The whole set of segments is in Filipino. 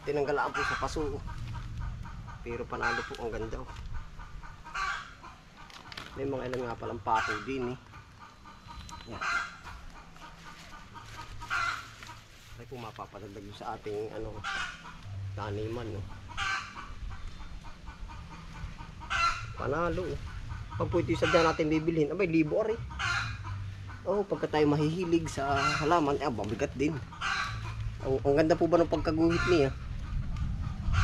tinanggalaan po sa paso. Pero panalo po, ang ganda. May mga ilan nga palang pako din eh. Yan. Ay po mapapadagdag sa ating taniman, no. Panalo. Pag po ito yung sadya natin bibilhin, abay libo ari. Pagka tayo mahihilig sa halaman, mabigat din. Ang ganda po ba ng pagkaguhit niya?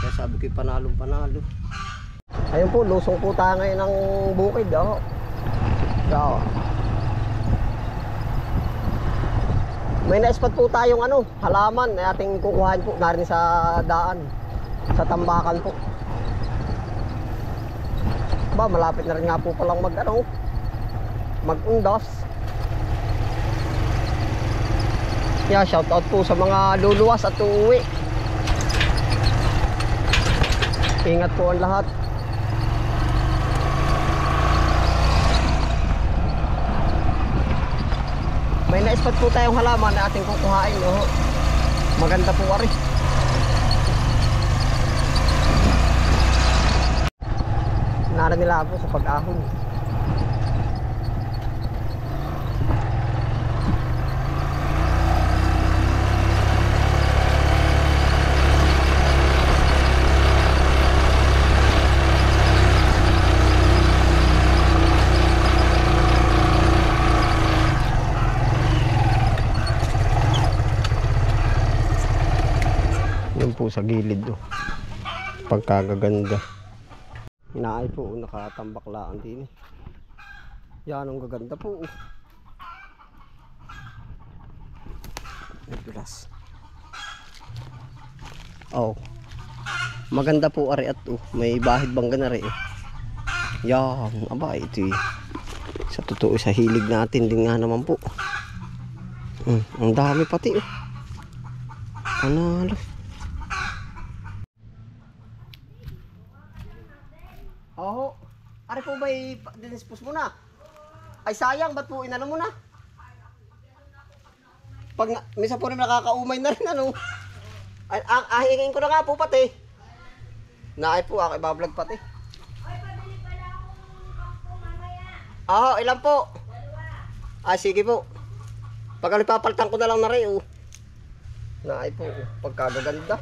Kaya sabi ko panalong panalo. Ayun po, lusong po tayo ngayon ng bukid. May na-spot po tayong halaman na ating kukuhain po narin sa daan, sa tambakan po. Malapit na rin nga po palang mag-undas. Shout out po sa mga luluwas at uuwi. Ingat po ang lahat. May na-spot po tayong halaman na ating kukuhain. Maganda po ari. Nara nila po sa pag-ahon. Sa gilid pagkagaganda. Inaay po, nakatambaklaan din. Yan ang gaganda po. Dulas. Maganda po ari at may bahid bangga na rin. Yan, aba ito sa totoo sa hilig natin din nga naman po. Ang dami pati Panalo. Ari po ba'y dinispos mo na? Ay sayang, ba't po inano mo na? Misa po rin nakakaumay na rin Ay, ahingin ko na nga po pati. Naay po, ako ibablog pati. Ay, pabili pala akong bangko mamaya. Ilan po? Sige po. Pag papalitan ko na lang na rin Naay po, pagkagaganda.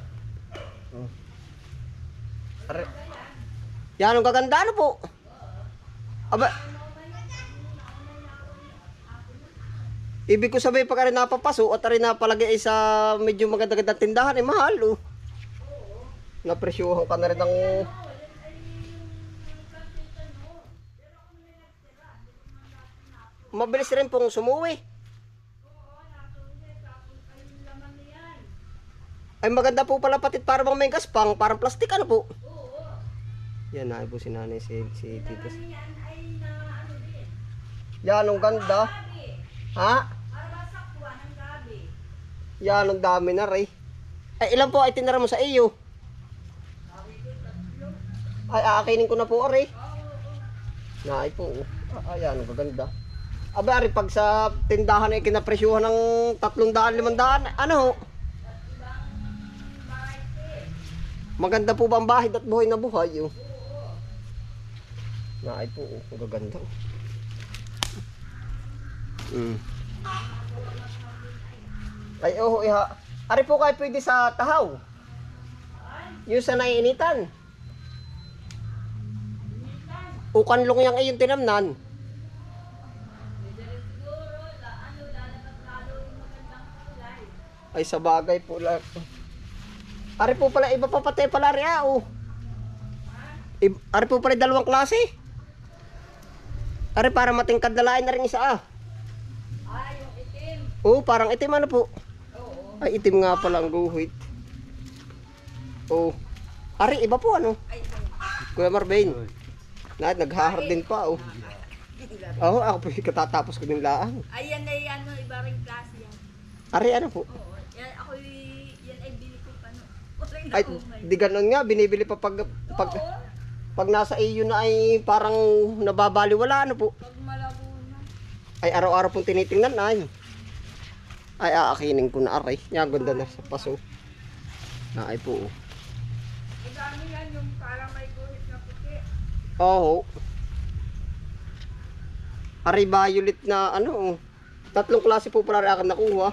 Ari. Yan ang gaganda po. Aba, ibig ko sabihin pag rin napapaso at rin napalagay sa medyo maganda-ganda tindahan mahal napresyuhan ka na rin ng mabilis rin pong sumuwi. Ay maganda po pala pati para bang may gaspang, parang plastic po. Yan na po si nanay si Titos. Yan ang ganda. Yan ang dami na rin. Ay ilan po ay tinara mo sa iyo? Ay aakinin ko na po ari. Naay po. Ayan ang gaganda. Aba ari pag sa tindahan ay kinapresyuhan ng 300-500 Maganda po ba ang bahid at buhay na buhay Naay po ang gaganda Ay ari po kayo pwede sa tahaw. Yung sa naiinitan. Ukanlong yang ayun tinamnan. Ay sa bagay po lang. Ari po pala iba pa pati pala rin Ari po pala dalawang klase. Ari para matingkad na lain na rin isa yung itim. Parang itim po. Ay itim nga pala ang guhit. Ari iba po Kuya Marvin. Naghahardin pa ako po katatapos ko din laang. Ayan ay iba ring klase yan. Ari po? Yan ay bili ko pa Ay di ganon nga binibili pa pag nasa iyo na ay parang nababaliwala po. Pag malabo na. Ay araw-araw pong tinitingnan ay aakinin ko na aray. Yan ganda na sa paso. Ay po Madami yan yung parang may guhit na puti. Oo. Ari violet na ano. Tatlong klase po pala rin akin nakuha.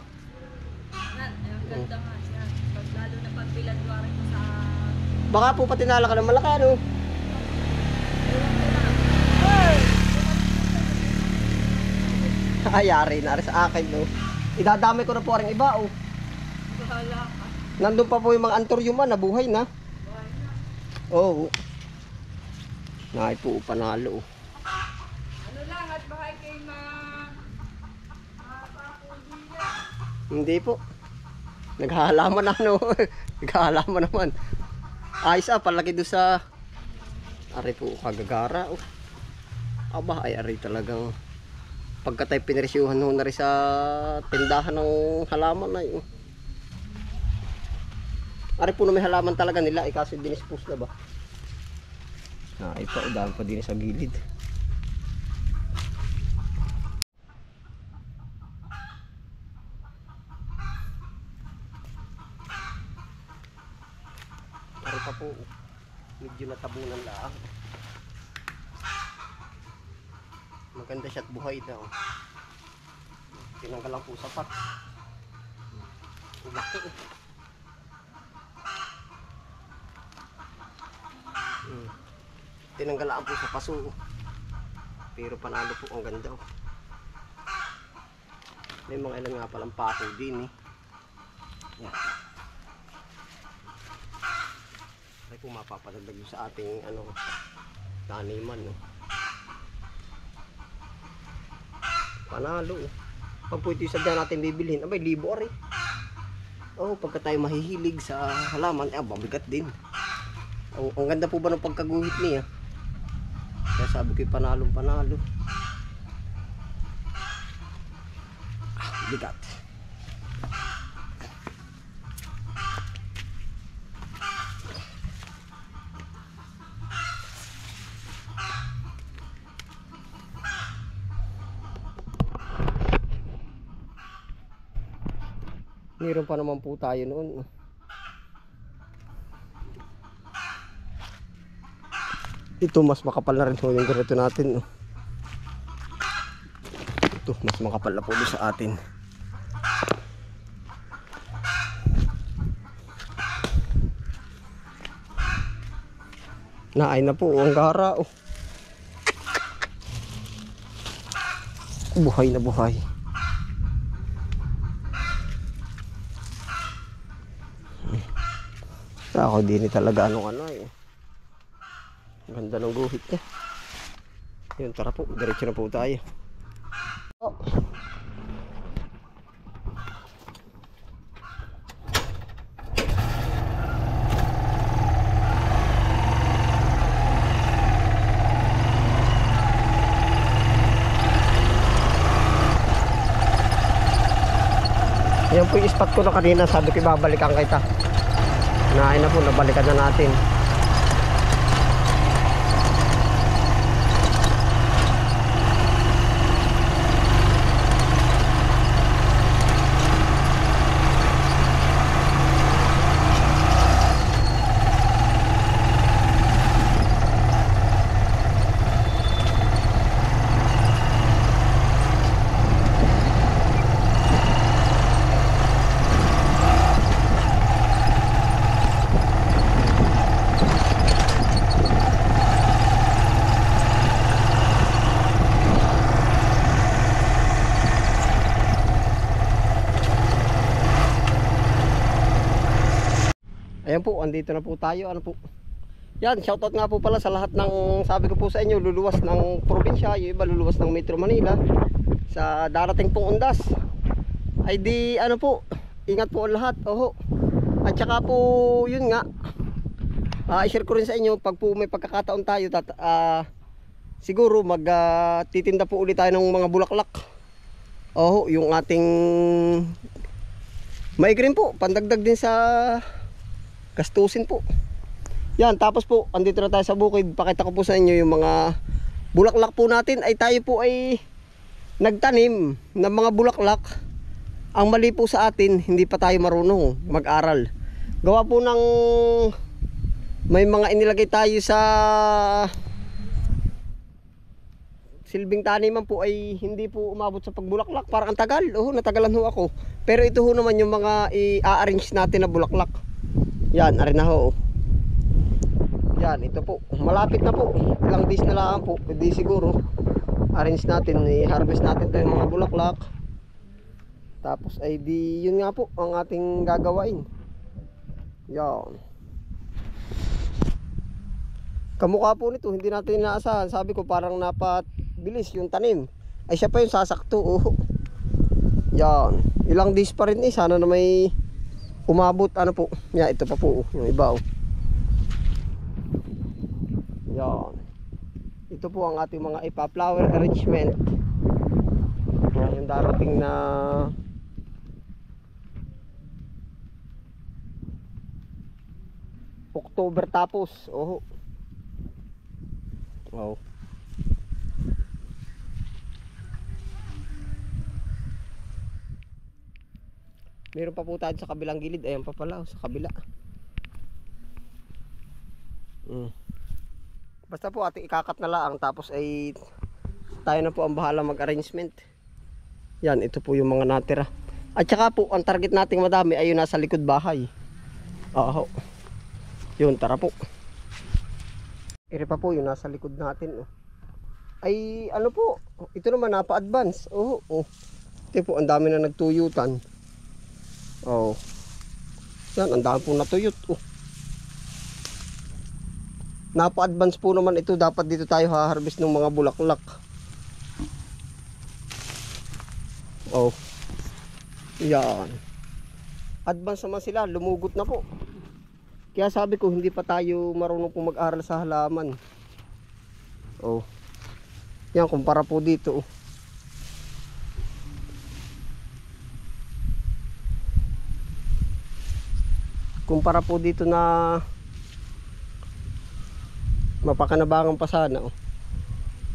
Yan, ang ganda nga siya. Pag lalo na pag biladwari mo sa... Baka po pati nala ka ng malaki ano. Ewan ko na. Ay! Ayari na rin sa akin no. Idadami ko na po rin iba oh. Bahala ka. Nandun pa po yung mga anthurium nabuhay na. Buhay na. Oo. Naay po panalo. Ano lang at bahay kay mapapundila. Hindi po. Naghahalaman na ano. Naghahalaman naman. Ayos palaki doon sa ari po kagagara oh. Aba ay ari talagang pagka tayo pinresyuhan ho na rin sa tindahan ng halaman na yun. Ari po na may halaman talaga nila kasi dinispose na ba. Ay pa o dahil pa din sa gilid. Ari pa po medyo natabunan lang. Maganda siya at buhay na oh. Tinanggal lang po sa pat. Laki eh. Tinanggal lang po sa paso oh. Pero panalo po ang ganda oh. May mga ilan nga palang pako din eh. Yan. Ay po mapapadagdag sa ating ano taniman no. Panalo oh. Pag po ito yung sadya natin bibilhin, abay libo ari. Oh, pagka tayo mahihilig sa halaman, mabigat din. Oh, ang ganda po ba ng pagkaguhit niya? Kaya sabi ko panalong panalo. Bigat. Meron pa naman po tayo noon. Ito mas makapal na rin po yung ganito natin. Ito mas makapal na po sa atin. Naay na po ang gara. Oh. Buhay na buhay. Ako din talaga anong ano eh. Ganda ng guhit niya. Yun, tara po, diretso na po tayo. Oh. Yan po yung spot ko na kanina, sabi ko babalikan kita. Naay na po, nabalikan na natin. Ayan po, andito na po tayo. Ano po? Yan, shoutout nga po pala sa lahat ng sabi ko po sa inyo, luluwas ng probinsya, yung iba luluwas ng Metro Manila sa darating pong undas. Ay di ano po, ingat po ang lahat. Oho. At saka po, yun nga. I-share ko rin sa inyo pag po may pagkakataon tayo siguro titinda po ulit tayo ng mga bulaklak. Oho, yung ating maigrin po, pandagdag din sa gastusin po. Yan, tapos po, andito na tayo sa bukid. Pakita ko po sa inyo yung mga bulaklak po natin. Ay tayo po ay nagtanim ng mga bulaklak. Ang mali po sa atin, hindi pa tayo marunong mag-aral. Gawa po ng may mga inilagay tayo sa silbing taniman po ay hindi po umabot sa pagbulaklak. Parang ang tagal. Natagalan ho ako. Pero ito ho naman yung mga i-arrange natin na bulaklak. Yan, arin na ho. Yan, ito po. Malapit na po. Ilang days na lang po. Hindi siguro. Arrange natin, i-harvest natin ito yung mga bulaklak. Tapos ay di, yun nga po ang ating gagawain. Yan. Kamukha po nito, hindi natin inaasahan. Sabi ko parang napabilis yung tanim. Ay siya pa yung sasakto. Yan. Ilang days pa rin sana na may umabot. Ano po. Yan, ito pa po. Yung iba. Yan. Ito po ang ating mga ipa-flower arrangement. Yan yung darating na October tapos. Wow. Meron pa po tayo sa kabilang gilid. Ayan pa pala sa kabila. Basta po ating ikakat na lang. Tapos ay tayo na po ang bahala mag-arrangement. Yan, ito po yung mga natira. At saka po ang target nating madami ay yung nasa likod bahay. Yun, tara po. Iri pa po yung nasa likod natin. Ay ano po, ito naman napa-advance. Ito po, ang dami na nagtuyutan. Yan, ang dami po natuyot. Napa-advance po naman ito. Dapat dito tayo haharvest ng mga bulaklak. Yan. Advance naman sila, lumugot na po. Kaya sabi ko hindi pa tayo marunong po mag-aral sa halaman. Yan, kumpara po dito. Kumpara po dito na mapakanabangan pa sana.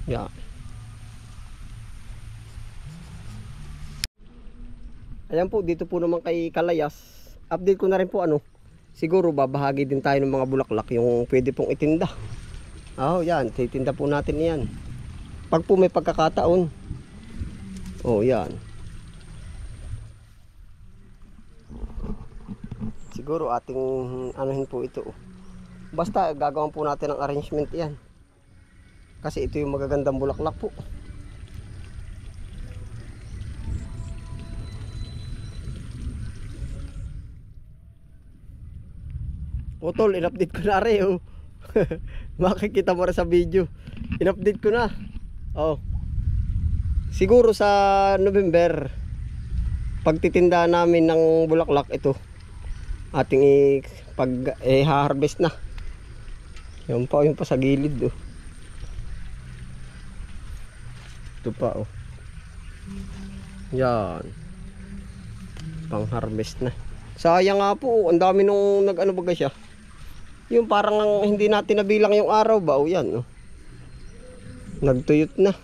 Yan. Ayan po, dito po naman kay Kalayas. Update ko na rin po siguro babahagi din tayo ng mga bulaklak yung pwede pong itinda. Yan, titinda po natin yan. Pag po may pagkakataon. Yan. Siguro ating anuhin po ito. Basta gagawin po natin ang arrangement yan. Kasi ito yung magagandang bulaklak po. Tol, in-update ko na rin. Makikita mo rin sa video. In-update ko na. Siguro sa November pagtitinda namin ng bulaklak ito. Ating ha-harvest na. Yung pa sa gilid. Ito pa. Yan. Pang-harvest na. Sayang nga po, ang dami nung nag-ano baga siya. Yung parang hindi natin nabilang yung araw ba? Yan. Nagtuyot na.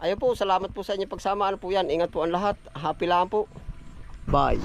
Ayun po, salamat po sa inyo pagsama. Ano po yan? Ingat po ang lahat. Happy lang po. Bye.